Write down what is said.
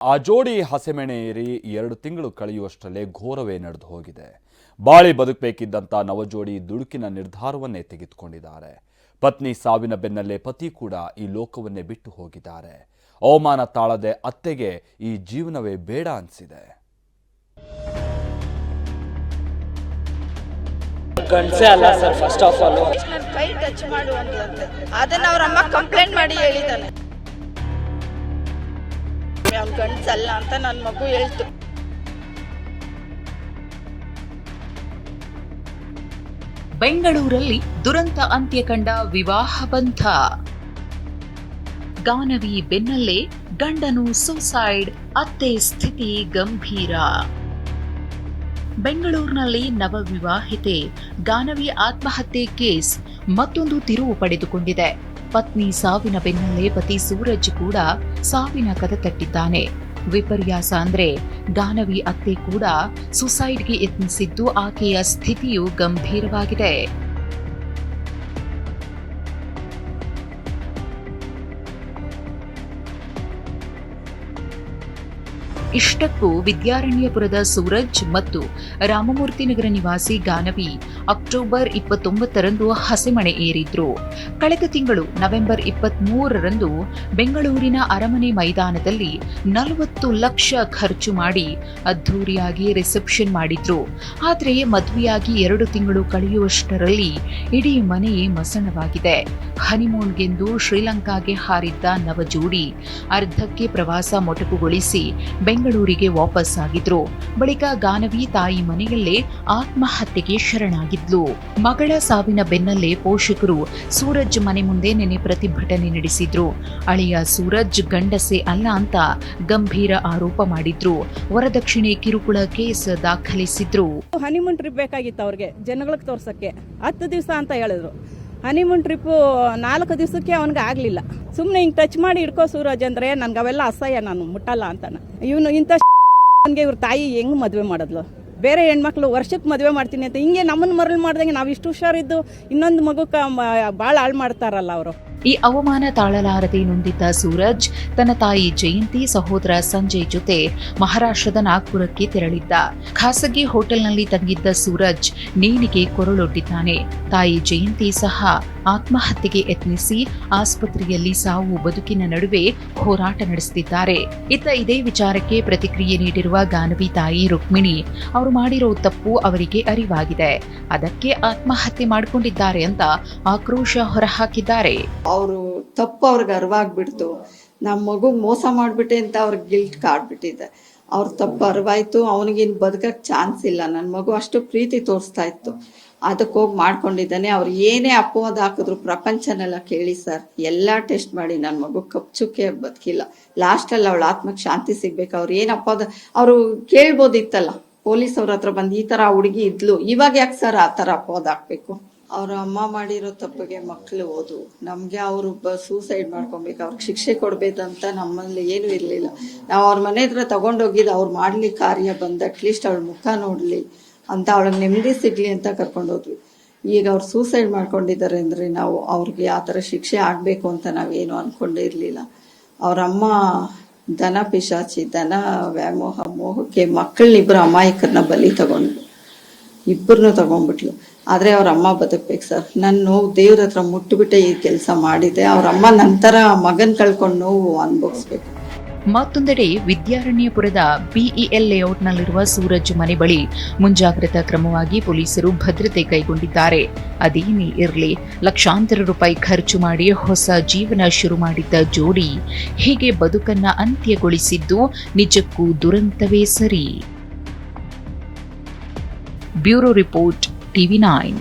ಆ ಜೋಡಿ ಹಸೆಮಣೆ ಏರಿ 2 ತಿಂಗಳು ಕಳೆಯುವಷ್ಟರಲ್ಲೇ ಘೋರವೇ ನಡೆದು ಹೋಗಿದೆ. ಬಾಳಿ ಬದುಕಬೇಕಿದ್ದಂಥ ನವಜೋಡಿ ದುಡುಕಿನ ನಿರ್ಧಾರವನ್ನೇ ತೆಗೆದುಕೊಂಡಿದ್ದಾರೆ. ಪತ್ನಿ ಸಾವಿನ ಬೆನ್ನಲ್ಲೇ ಪತಿ ಕೂಡ ಈ ಲೋಕವನ್ನೇ ಬಿಟ್ಟು ಹೋಗಿದ್ದಾರೆ. ಅವಮಾನ ತಾಳದೆ ಅತ್ತೆಗೆ ಈ ಜೀವನವೇ ಬೇಡ ಅನಿಸಿದೆ. ಗಂಡಸೇ ಅಲ್ಲ ಸರ್, ಫಸ್ಟ್ ಆಫ್ ಆಲ್ ನನ್ನ ಕೈ ಟಚ್ ಮಾಡು ಅಂತಂತೆ. ಅದನ್ನ ಅವ್ರ ಅಮ್ಮ ಕಂಪ್ಲೇಂಟ್ ಮಾಡಿ ಹೇಳಿದಾನೆ. ಅವ್ನು ಗಂಡಸಲ್ಲ ಅಂತ ನನ್ನ ಮಗು ಹೇಳ್ತು. ಬೆಂಗಳೂರಲ್ಲಿ ದುರಂತ ಅಂತ್ಯ ಕಂಡ ವಿವಾಹ ಬಂಧ. ಗಾನವಿ ಬೆನ್ನಲ್ಲೇ ಗಂಡನು ಸೂಸೈಡ್, ಅತ್ತೆ ಸ್ಥಿತಿ ಗಂಭೀರ. ಬೆಂಗಳೂರಿನಲ್ಲಿ ನವವಿವಾಹಿತೆ ಗಾನವಿ ಆತ್ಮಹತ್ಯೆ ಕೇಸ್ ಮತ್ತೊಂದು ತಿರುವು ಪಡೆದುಕೊಂಡಿದೆ. ಪತ್ನಿ ಸಾವಿನ ಬೆನ್ನಲ್ಲೇ ಪತಿ ಸೂರಜ್ ಕೂಡ ಸಾವಿನ ಕದ ತಟ್ಟಿದ್ದಾನೆ. ವಿಪರ್ಯಾಸ ಅಂದ್ರೆ ಗಾನವಿ ಅತ್ತೆ ಕೂಡ ಸುಸೈಡ್ಗೆ ಯತ್ನಿಸಿದ್ದು ಆಕೆಯ ಸ್ಥಿತಿಯು ಗಂಭೀರವಾಗಿದೆ. ಇಷ್ಟಕ್ಕೂ ವಿದ್ಯಾರಣ್ಯಪುರದ ಸೂರಜ್ ಮತ್ತು ರಾಮಮೂರ್ತಿನಗರ ನಿವಾಸಿ ಗಾನವಿ ಅಕ್ಟೋಬರ್ 29ರಂದು ಹಸೆಮಣೆ ಏರಿದ್ರು. ಕಳೆದ ತಿಂಗಳು ನವೆಂಬರ್ 23ರಂದು ಬೆಂಗಳೂರಿನ ಅರಮನೆ ಮೈದಾನದಲ್ಲಿ 40 ಲಕ್ಷ ಖರ್ಚು ಮಾಡಿ ಅದ್ಧೂರಿಯಾಗಿ ರಿಸೆಪ್ಷನ್ ಮಾಡಿದ್ರು. ಆದರೆ ಮದುವೆಯಾಗಿ 2 ತಿಂಗಳು ಕಳೆಯುವಷ್ಟರಲ್ಲಿ ಇಡೀ ಮನೆಯೇ ಮಸಣವಾಗಿದೆ. ಹನಿಮೂನ್ಗೆಂದು ಶ್ರೀಲಂಕಾಗೆ ಹಾರಿದ್ದ ನವಜೋಡಿ ಅರ್ಧಕ್ಕೆ ಪ್ರವಾಸ ಮೊಟಕುಗೊಳಿಸಿ ಬೆಂಗಳೂರಿಗೆ ವಾಪಸ್ ಆಗಿದ್ರು. ಬಳಿಕ ಗಾನವಿ ತಾಯಿ ಮನೆಯಲ್ಲೇ ಆತ್ಮಹತ್ಯೆಗೆ ಶರಣಾಗಿದ್ಲು. ಮಗಳ ಸಾವಿನ ಬೆನ್ನಲ್ಲೇ ಪೋಷಕರು ಸೂರಜ್ ಮನೆ ಮುಂದೆ ನೆನೆ ಪ್ರತಿಭಟನೆ ನಡೆಸಿದ್ರು. ಅಳಿಯ ಸೂರಜ್ ಗಂಡಸೇ ಅಲ್ಲ ಅಂತ ಗಂಭೀರ ಆರೋಪ ಮಾಡಿದ್ರು. ವರದಕ್ಷಿಣೆ ಕಿರುಕುಳ ಕೇಸ್ ದಾಖಲಿಸಿದ್ರು. ಹನಿಮೂನ್ ಟ್ರಿಪ್ ಬೇಕಾಗಿತ್ತು ಅವ್ರಿಗೆ, ಜನಗಳಿಗೆ ತೋರ್ಸಕ್ಕೆ 10 ದಿವಸ ಅಂತ ಹೇಳಿದ್ರು. ಹನಿಮೂನ್ ಟ್ರಿಪ್ಪು 4 ದಿವಸಕ್ಕೆ ಅವನಿಗೆ ಆಗಲಿಲ್ಲ. ಸುಮ್ಮನೆ ಹಿಂಗೆ ಟಚ್ ಮಾಡಿ ಹಿಡ್ಕೋ ಸೂರಜ್ ಅಂದರೆ ನನಗೆ ಅವೆಲ್ಲ ಅಸಹ್ಯ, ನಾನು ಮುಟ್ಟಲ್ಲ ಅಂತಾನೆ. ಇವನು ಇಂಥ ನನಗೆ ಇವ್ರ ತಾಯಿ ಹೆಂಗೆ ಮದುವೆ ಮಾಡಿದ್ಲು? ಬೇರೆ ಹೆಣ್ಮಕ್ಳು ವರ್ಷಕ್ಕೆ ಮದುವೆ ಮಾಡ್ತೀನಿ ಅಂತ ಹಿಂಗೆ ನಮ್ಮನ್ನು ಮರಳು ಮಾಡ್ದಂಗೆ ನಾವು ಇಷ್ಟು ಹುಷಾರಿದ್ದು ಇನ್ನೊಂದು ಮಗುಕ್ಕೆ ಭಾಳ ಹಾಳು ಮಾಡ್ತಾರಲ್ಲ ಅವರು. ಈ ಅವಮಾನ ತಾಳಲಾರದೆ ನೊಂದಿದ್ದ ಸೂರಜ್ ತನ್ನ ತಾಯಿ ಜಯಂತಿ, ಸಹೋದರ ಸಂಜಯ್ ಜೊತೆ ಮಹಾರಾಷ್ಟ್ರದ ನಾಗ್ಪುರಕ್ಕೆ ತೆರಳಿದ್ದ. ಖಾಸಗಿ ಹೋಟೆಲ್ನಲ್ಲಿ ತಂಗಿದ್ದ ಸೂರಜ್ ನೇಣಿಗೆ ಕೊರಳೊಡ್ಡಿದ್ದಾನೆ. ತಾಯಿ ಜಯಂತಿ ಸಹ ಆತ್ಮಹತ್ಯೆಗೆ ಯತ್ನಿಸಿ ಆಸ್ಪತ್ರೆಯಲ್ಲಿ ಸಾವು ಬದುಕಿನ ನಡುವೆ ಹೋರಾಟ ನಡೆಸುತ್ತಿದ್ದಾರೆ. ಇತ್ತ ಇದೇ ವಿಚಾರಕ್ಕೆ ಪ್ರತಿಕ್ರಿಯೆ ನೀಡಿರುವ ಗಾನವಿ ತಾಯಿ ರುಕ್ಮಿಣಿ, ಅವರು ಮಾಡಿರೋ ತಪ್ಪು ಅವರಿಗೆ ಅರಿವಾಗಿದೆ, ಅದಕ್ಕೆ ಆತ್ಮಹತ್ಯೆ ಮಾಡಿಕೊಂಡಿದ್ದಾರೆ ಅಂತ ಆಕ್ರೋಶ ಹೊರಹಾಕಿದ್ದಾರೆ. ಅವರು ತಪ್ಪು ಅವ್ರಿಗೆ ಅರಿವಾಗ್ಬಿಡ್ತು. ನಮ್ಮ ಮಗು ಮೋಸ ಮಾಡ್ಬಿಟ್ಟೆ ಅಂತ ಅವ್ರಿಗೆ ಗಿಲ್ಟ್ ಕಾಡ್ಬಿಟ್ಟಿದೆ. ಅವ್ರ ತಪ್ಪು ಅರಿವಾಯ್ತು. ಅವನಿಗಿನ್ ಬದುಕಕ್ಕೆ ಚಾನ್ಸ್ ಇಲ್ಲ. ನನ್ನ ಮಗು ಅಷ್ಟು ಪ್ರೀತಿ ತೋರಿಸ್ತಾ ಇತ್ತು, ಅದಕ್ಕೆ ಹೋಗಿ ಮಾಡ್ಕೊಂಡಿದ್ದಾನೆ. ಅವ್ರು ಏನೇ ಅಪವಾದ ಹಾಕಿದ್ರು ಪ್ರಪಂಚನೆಲ್ಲ ಕೇಳಿ ಸರ್, ಎಲ್ಲ ಟೆಸ್ಟ್ ಮಾಡಿ ನನ್ನ ಮಗು ಕಪ್ಚುಕ್ಕೆ ಬದುಕಿಲ್ಲ. ಲಾಸ್ಟಲ್ಲಿ ಅವಳ ಆತ್ಮಕ್ಕೆ ಶಾಂತಿ ಸಿಗ್ಬೇಕು. ಅವ್ರು ಏನು ಅಪವಾದ ಅವರು ಕೇಳ್ಬೋದಿತ್ತಲ್ಲ, ಪೊಲೀಸ್ ಅವ್ರ ಹತ್ರ ಬಂದು ಈ ಥರ ಹುಡುಗಿ ಇದ್ಲು, ಇವಾಗ ಯಾಕೆ ಸರ್ ಆ ಥರ ಅಪವಾದ ಹಾಕ್ಬೇಕು? ಅವ್ರ ಅಮ್ಮ ಮಾಡಿರೋ ತಪ್ಪಿಗೆ ಮಕ್ಕಳು ಓದು, ನಮಗೆ ಅವರು ಸೂಸೈಡ್ ಮಾಡ್ಕೊಬೇಕು, ಅವ್ರಿಗೆ ಶಿಕ್ಷೆ ಕೊಡ್ಬೇಕಂತ ನಮ್ಮಲ್ಲಿ ಏನೂ ಇರಲಿಲ್ಲ. ನಾವು ಅವ್ರ ಮನೆ ಹತ್ರ ತಗೊಂಡೋಗಿದ್ದು ಅವ್ರು ಮಾಡ್ಲಿ ಕಾರ್ಯ ಬಂದು ಅಟ್ಲೀಸ್ಟ್ ಅವಳ ಮುಖ ನೋಡಲಿ ಅಂತ, ಅವಳಿಗೆ ನೆಮ್ಮದಿ ಸಿಗಲಿ ಅಂತ ಕರ್ಕೊಂಡೋದ್ವಿ. ಈಗ ಅವ್ರು ಸೂಸೈಡ್ ಮಾಡ್ಕೊಂಡಿದ್ದಾರೆ ಅಂದರೆ ನಾವು ಅವ್ರಿಗೆ ಆ ಥರ ಶಿಕ್ಷೆ ಆಗಬೇಕು ಅಂತ ನಾವೇನು ಅಂದ್ಕೊಂಡೇ ಇರಲಿಲ್ಲ. ಅವರಮ್ಮ ದನ ಪಿಶಾಚಿ, ದನ ವ್ಯಾಮೋಹ ಮೋಹಕ್ಕೆ ಮಕ್ಕಳನ್ನಿಬ್ಬರು ಅಮಾಯಕರನ್ನ ಬಲಿ ತಗೊಂಡ್ರು, ಇಬ್ಬರನ್ನೂ ತಗೊಂಡ್ಬಿಟ್ಲು. ಆದರೆ ಅವ್ರ ಅಮ್ಮ ಬದುಕ್ಬೇಕು ಸರ್. ನನ್ನ ನೋವು ದೇವ್ರ ಹತ್ರ ಮುಟ್ಟುಬಿಟ್ಟೆ ಈ ಕೆಲಸ ಮಾಡಿದೆ. ಅವ್ರ ಅಮ್ಮ ನಂತರ ಮಗನ್ ಕಳ್ಕೊಂಡು ನೋವು ಅನುಭವಿಸ್ಬೇಕು. ಮತ್ತೊಂದೆಡೆ ವಿದ್ಯಾರಣ್ಯಪುರದ ಬಿಇಎಲ್ ಲೇಔಟ್ನಲ್ಲಿರುವ ಸೂರಜ್ ಮನೆ ಬಳಿ ಮುಂಜಾಗ್ರತಾ ಕ್ರಮವಾಗಿ ಪೊಲೀಸರು ಭದ್ರತೆ ಕೈಗೊಂಡಿದ್ದಾರೆ. ಅದೇನೇ ಇರಲಿ, ಲಕ್ಷಾಂತರ ರೂಪಾಯಿ ಖರ್ಚು ಮಾಡಿ ಹೊಸ ಜೀವನ ಶುರು ಮಾಡಿದ್ದ ಜೋಡಿ ಹೀಗೆ ಬದುಕನ್ನ ಅಂತ್ಯಗೊಳಿಸಿದ್ದು ನಿಜಕ್ಕೂ ದುರಂತವೇ ಸರಿ. Bureau report, TV9.